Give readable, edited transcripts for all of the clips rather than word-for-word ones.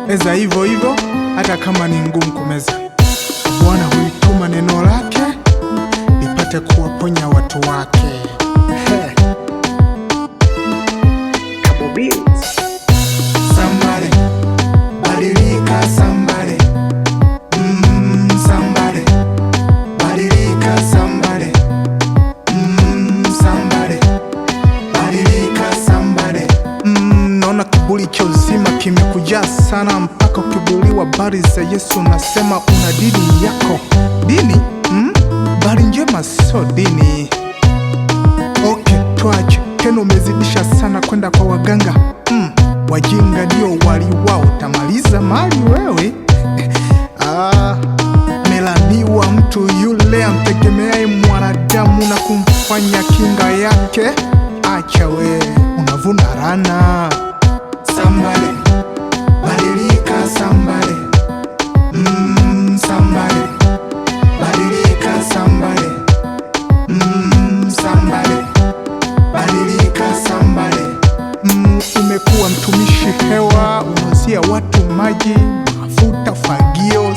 eza hivyo hivyo, hata kama ni ngumu kumeza. Bwana hulituma neno lake lipate kuwaponya watu wake. Somebody, badilika somebody. Somebody, badilika somebody. Somebody, badilika somebody. Naona kiburi cha uzima kimekujaa sana, mpaka ukibuliwa habari za Yesu nasema una dini yako. Dini? Bali njema so dini. Okay, tuache tena, umezidisha sana kwenda kwa waganga. Wajinga ndio wali wao, tamaliza mali wewe. Melaniwa mtu yule amtegemeaye mwanadamu na kumfanya kinga yake. Acha we, unavuna rana. Somebody, badilika somebody. Somebody, badilika somebody. Somebody, badilika somebody. Umekuwa mtumishi hewa, unauzia watu maji, mafuta, fagio,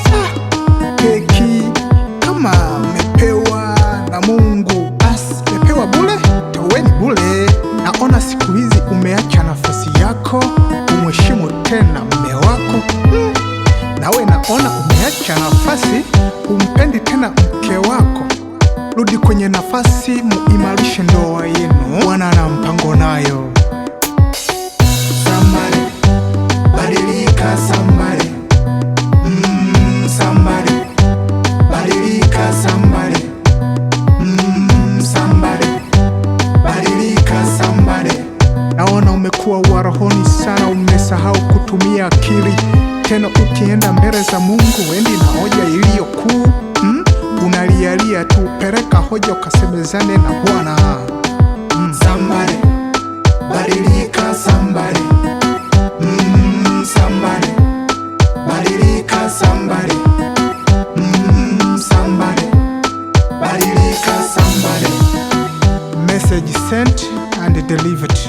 keki. Kama umepewa na Mungu, basi umepewa bule, toweni bule. Naona siku hizi umeacha nafasi yako, umheshimu tena mume wako. Nawe naona umeacha nafasi, umpendi tena mke wako. Rudi kwenye nafasi, muimarishe ndoa yenu, Bwana ana mpango nayo. Somebody, badilika somebody. Somebody, badilika somebody. Somebody, badilika somebody. Naona umekuwa warahoni sana, umesahau kutumia akili. Tena ukienda mbele za Mungu wendi na hoja iliyo kuu. Unalialia tu, pereka hoja ukasemezane na Bwana. Somebody, badilika somebody. Somebody, badilika somebody. Somebody, badilika somebody. Message sent and delivered.